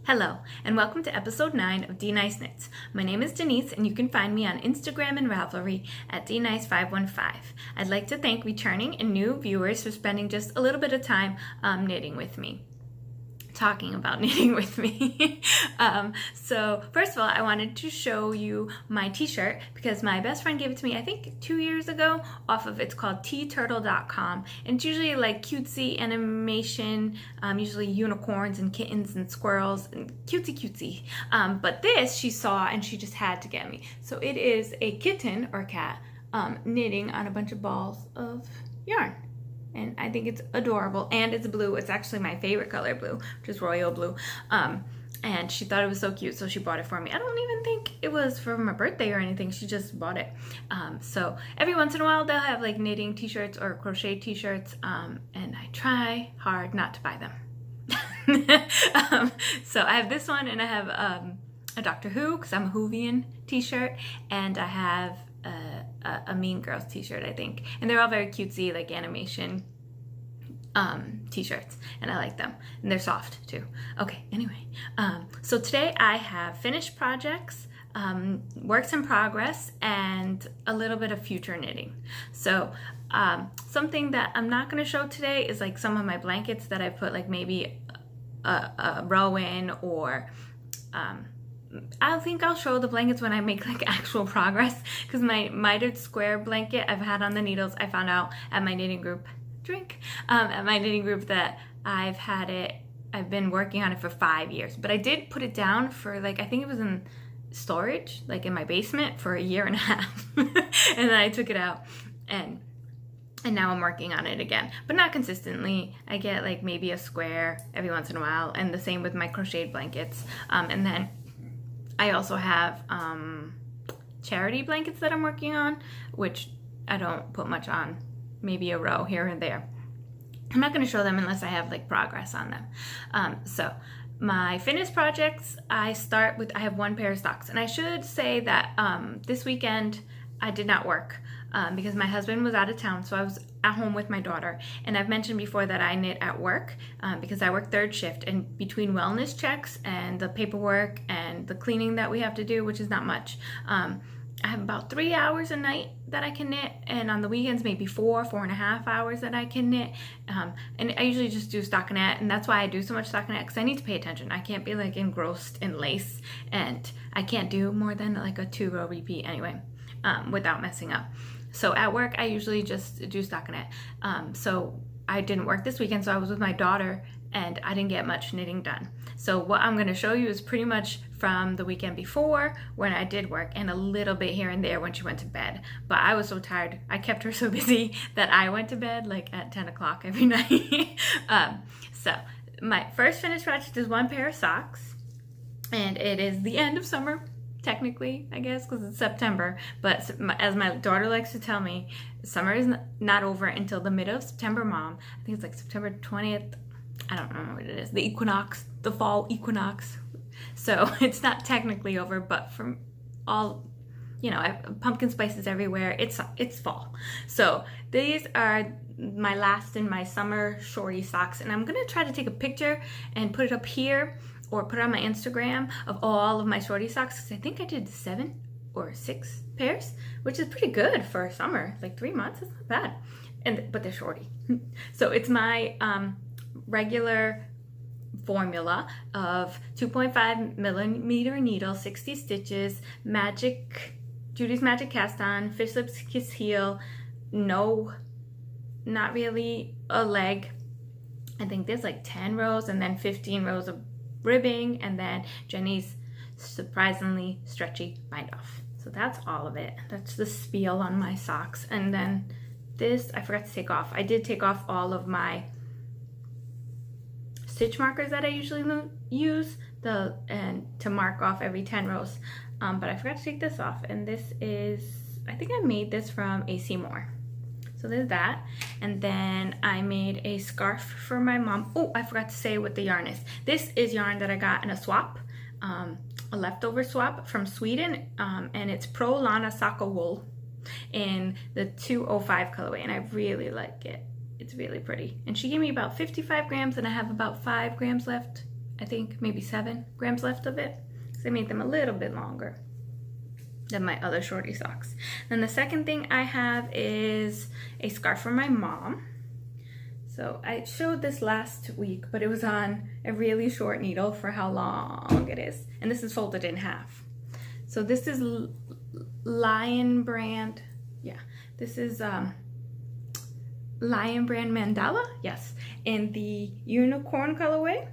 Hello, and welcome to episode 9 of DniceKnits. My name is Denise, and you can find me on Instagram and Ravelry at DNice515. I'd like to thank returning and new viewers for spending just a little bit of time knitting with me. Talking about knitting with me. So first of all, I wanted to show you my t-shirt because my best friend gave it to me, I think 2 years ago, it's called tturtle.com, and it's usually like cutesy animation, usually unicorns and kittens and squirrels and cutesy. But this she saw and she just had to get me. So it is a kitten or cat knitting on a bunch of balls of yarn. And I think it's adorable, and it's blue. It's actually my favorite color, blue, which is royal blue. And she thought it was so cute, so she bought it for me. I don't even think it was for my birthday or anything. She just bought it. So every once in a while, they'll have like knitting t-shirts or crochet t-shirts, and I try hard not to buy them. So I have this one, and I have a Doctor Who, because I'm a Whovian t-shirt, and I have a Mean Girls t-shirt, I think, and they're all very cutesy, like animation t-shirts, and I like them, and they're soft too. Okay, anyway, so today I have finished projects, works in progress, and a little bit of future knitting. So something that I'm not going to show today is like some of my blankets that I put like maybe a row in, or I think I'll show the blankets when I make like actual progress, because my mitered square blanket I've had on the needles, I found out at my knitting group, that I've been working on it for 5 years, but I did put it down for like, I think it was in storage, like in my basement, for 1.5 years, and then I took it out, and now I'm working on it again, but not consistently. I get like maybe a square every once in a while, and the same with my crocheted blankets, and then I also have charity blankets that I'm working on, which I don't put much on, maybe a row here and there. I'm not going to show them unless I have like progress on them. So my finished projects, I have 1 pair of socks, and I should say that this weekend I did not work because my husband was out of town, so I was at home with my daughter. And I've mentioned before that I knit at work because I work 3rd shift, and between wellness checks and the paperwork and the cleaning that we have to do, which is not much, I have about 3 hours a night that I can knit, and on the weekends maybe 4.5 hours that I can knit, and I usually just do stockinette, and that's why I do so much stockinette, because I need to pay attention. I can't be like engrossed in lace, and I can't do more than like a 2-row repeat anyway without messing up. So at work I usually just do stockinette. So I didn't work this weekend, so I was with my daughter, and I didn't get much knitting done. So what I'm going to show you is pretty much from the weekend before when I did work, and a little bit here and there when she went to bed. But I was so tired, I kept her so busy that I went to bed like at 10 o'clock every night. So my first finished project is 1 pair of socks, and it is the end of summer, technically, I guess, because it's September, but as my daughter likes to tell me, summer is not over until the middle of September, Mom. I think it's like September 20th. I don't know what it is. The equinox, the fall equinox. So it's not technically over, but from all, you know, I have pumpkin spices everywhere. It's fall. So these are my last in my summer shorty socks, and I'm going to try to take a picture and put it up here, or put it on my Instagram, of all of my shorty socks, because I think I did 7 or 6 pairs, which is pretty good for summer. Like 3 months, it's not bad. But they're shorty. So it's my regular formula of 2.5 millimeter needle, 60 stitches, Judy's Magic Cast On, Fish Lips Kiss Heel, no, not really a leg. I think there's like 10 rows, and then 15 rows of ribbing, and then Jenny's surprisingly stretchy bind off. So that's all of it. That's the spiel on my socks. And then this, I forgot to take off. I did take off all of my stitch markers that I usually use to mark off every 10 rows. But I forgot to take this off, and this is, I think I made this from AC Moore. So there's that. And then I made a scarf for my mom. Oh, I forgot to say what the yarn is. This is yarn that I got in a swap, a leftover swap from Sweden, and it's Pro Lana Saka Wool in the 205 colorway, and I really like it. It's really pretty. And she gave me about 55 grams, and I have about 5 grams left I think maybe 7 grams left of it. So I made them a little bit longer than my other shorty socks. Then the second thing I have is a scarf for my mom. So I showed this last week, but it was on a really short needle for how long it is. And this is folded in half. So this is Lion Brand. Yeah, this is Lion Brand Mandala. Yes, in the unicorn colorway.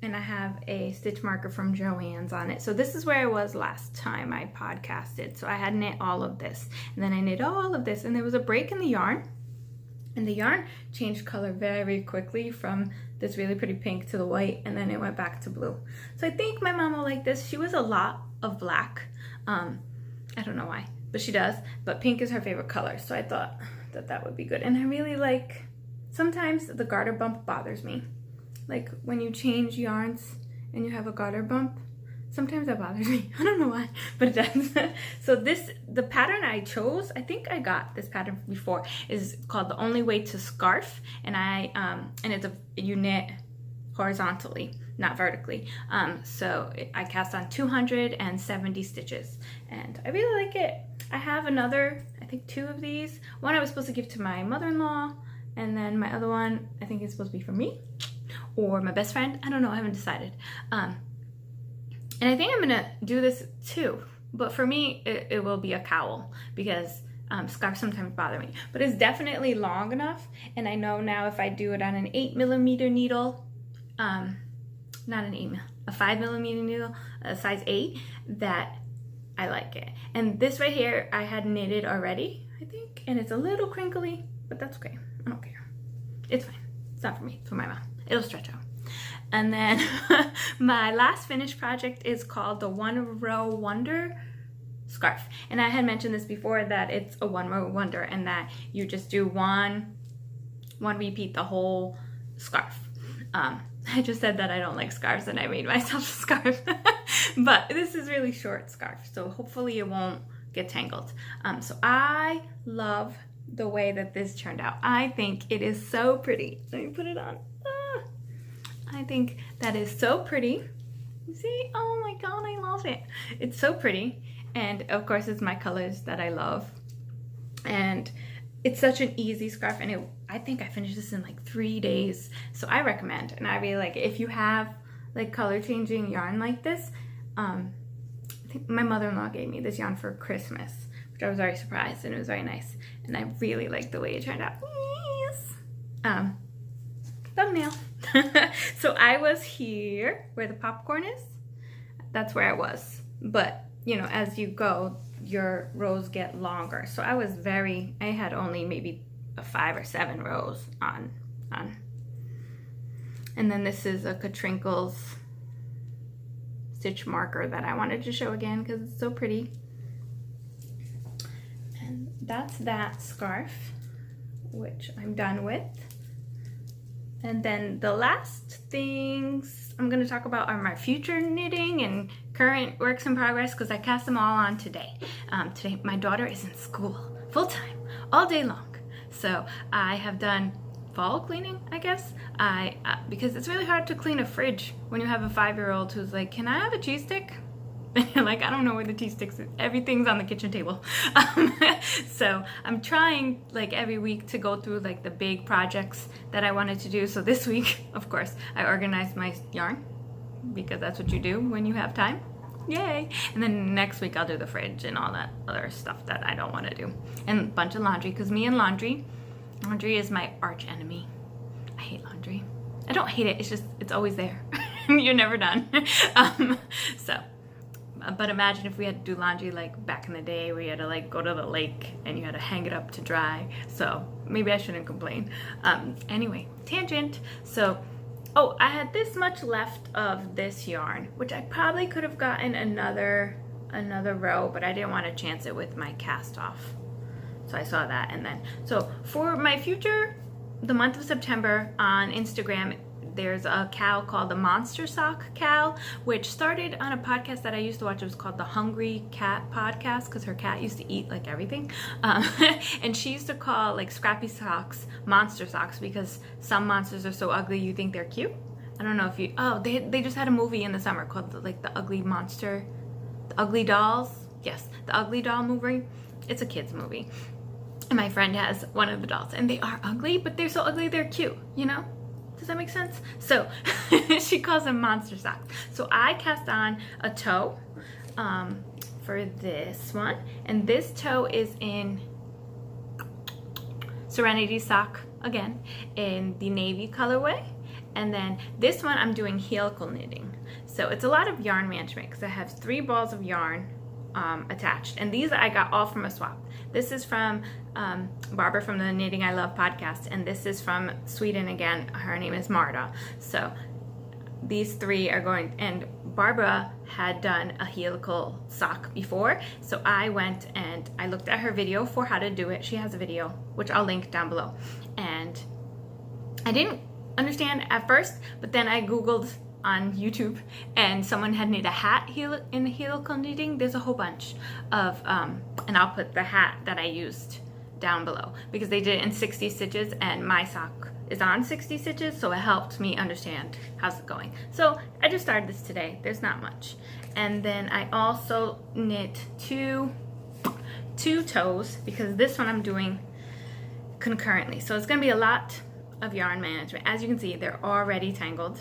And I have a stitch marker from Joann's on it. So this is where I was last time I podcasted. So I had knit all of this, and then I knit all of this, and there was a break in the yarn. And the yarn changed color very quickly from this really pretty pink to the white, and then it went back to blue. So I think my mom will like this. She was a lot of black. I don't know why, but she does. But pink is her favorite color, so I thought that that would be good. And I really like, sometimes the garter bump bothers me. Like when you change yarns and you have a garter bump, sometimes that bothers me. I don't know why, but it does. So the pattern I chose, I think I got this pattern before, is called The Only Way to Scarf. And you knit horizontally, not vertically. I cast on 270 stitches, and I really like it. I have another, I think 2 of these. One I was supposed to give to my mother-in-law, and then my other one, I think is supposed to be for me or my best friend. I don't know, I haven't decided. And I think I'm gonna do this too, but for me, it will be a cowl, because scarves sometimes bother me. But it's definitely long enough, and I know now if I do it on an 8mm needle, not an 8mm, a 5mm needle, a size 8, that I like it. And this right here, I had knitted already, I think, and it's a little crinkly, but that's okay. I don't care. It's fine. It's not for me. It's for my mom. It'll stretch out. And then my last finished project is called the One Row Wonder Scarf. And I had mentioned this before, that it's a one row wonder, and that you just do one repeat the whole scarf. I just said that I don't like scarves, and I made myself a scarf. But this is really short scarf, so hopefully it won't get tangled. So I love the way that this turned out. I think it is so pretty. Let me put it on. I think that is so pretty. You see? Oh my god, I love it. It's so pretty. And of course, it's my colors that I love. And it's such an easy scarf, and I think I finished this in like 3 days. So I recommend, and I really like it. If you have like color changing yarn like this, I think my mother-in-law gave me this yarn for Christmas, which I was very surprised, and it was very nice. And I really like the way it turned out. Yes. Thumbnail. So I was here where the popcorn is. That's where I was. But, you know, as you go, your rows get longer. So I had only maybe 5 or 7 rows on. And then this is a Katrinkles stitch marker that I wanted to show again because it's so pretty. And that's that scarf, which I'm done with. And then the last things I'm going to talk about are my future knitting and current works in progress, because I cast them all on today. Today my daughter is in school full-time all day long, so I have done fall cleaning, I guess. Because it's really hard to clean a fridge when you have a 5-year-old who's like, can I have a cheese stick? And you're like, I don't know where the cheese sticks is. Everything's on the kitchen table. So I'm trying like every week to go through like the big projects that I wanted to do. So this week, of course, I organized my yarn, because that's what you do when you have time. Yay! And then next week I'll do the fridge and all that other stuff that I don't want to do. And a bunch of laundry, because me and laundry is my arch enemy. I hate laundry. I don't hate it, it's just, it's always there. You're never done. But imagine if we had to do laundry like back in the day, where you had to like go to the lake and you had to hang it up to dry. So maybe I shouldn't complain. Anyway, tangent. So, oh, I had this much left of this yarn, which I probably could have gotten another row, but I didn't want to chance it with my cast off. So I saw that, and then, so for my future, the month of September on Instagram, there's a cow called the Monster Sock Cow, which started on a podcast that I used to watch. It was called the Hungry Cat Podcast, because her cat used to eat like everything. And she used to call like scrappy socks monster socks, because some monsters are so ugly you think they're cute. I don't know if you, oh, they just had a movie in the summer called like The Ugly Monster, The Ugly Dolls. Yes, The Ugly Doll movie. It's a kid's movie. And my friend has one of the dolls, and they are ugly, but they're so ugly they're cute, you know? Does that make sense? So she calls them monster socks. So I cast on a toe for this one, and this toe is in Serenity sock again in the navy colorway. And then this one I'm doing helical knitting. So it's a lot of yarn management because I have 3 balls of yarn attached, and these I got all from a swap. This is from Barbara from the Knitting I Love podcast, and this is from Sweden again. Her name is Marta. So these 3 are going, and Barbara had done a helical sock before, so I went and I looked at her video for how to do it. She has a video which I'll link down below, and I didn't understand at first, but then I googled on YouTube, and someone had knit a hat in helical knitting. There's a whole bunch of and I'll put the hat that I used down below because they did it in 60 stitches, and my sock is on 60 stitches, so it helped me understand how's it going. So I just started this today. There's not much. And then I also knit two toes because this one I'm doing concurrently, so it's gonna be a lot of yarn management. As you can see, they're already tangled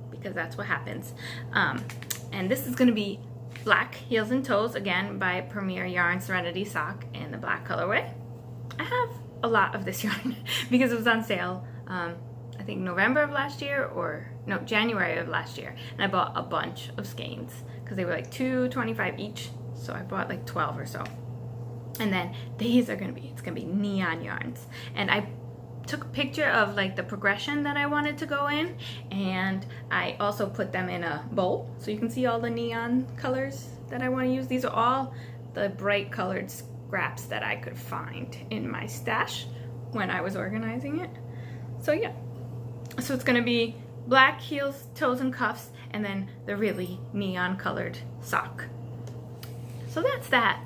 because that's what happens. And this is going to be Black Heels and Toes, again by Premier Yarn Serenity Sock in the black colorway. I have a lot of this yarn because it was on sale, I think November of last year, or no, January of last year. And I bought a bunch of skeins because they were like $2.25 each. So I bought like 12 or so. And then these are going to be, it's going to be neon yarns. And I took a picture of like the progression that I wanted to go in, and I also put them in a bowl so you can see all the neon colors that I want to use. These are all the bright colored scraps that I could find in my stash when I was organizing it. So yeah, so it's gonna be black heels, toes, and cuffs, and then the really neon colored sock. So that's that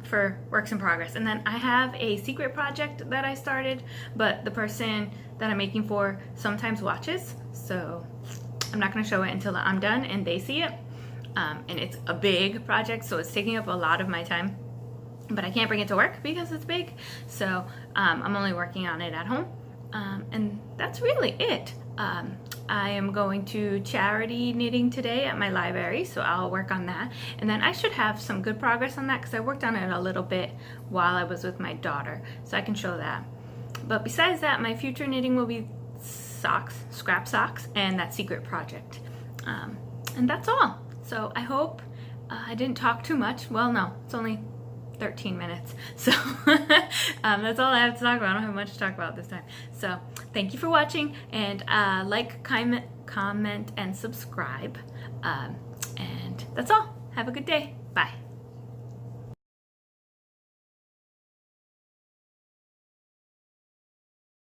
for works in progress. And then I have a secret project that I started, but the person that I'm making for sometimes watches, so I'm not going to show it until I'm done and they see it. And it's a big project, so it's taking up a lot of my time, but I can't bring it to work because it's big, so I'm only working on it at home. And that's really it. I am going to charity knitting today at my library, so I'll work on that. And then I should have some good progress on that because I worked on it a little bit while I was with my daughter, so I can show that. But besides that, my future knitting will be socks, scrap socks, and that secret project. And that's all. So I hope I didn't talk too much. Well, no, it's only 13 minutes. So that's all I have to talk about. I don't have much to talk about this time. So thank you for watching, and like, comment, and subscribe. And that's all. Have a good day. Bye.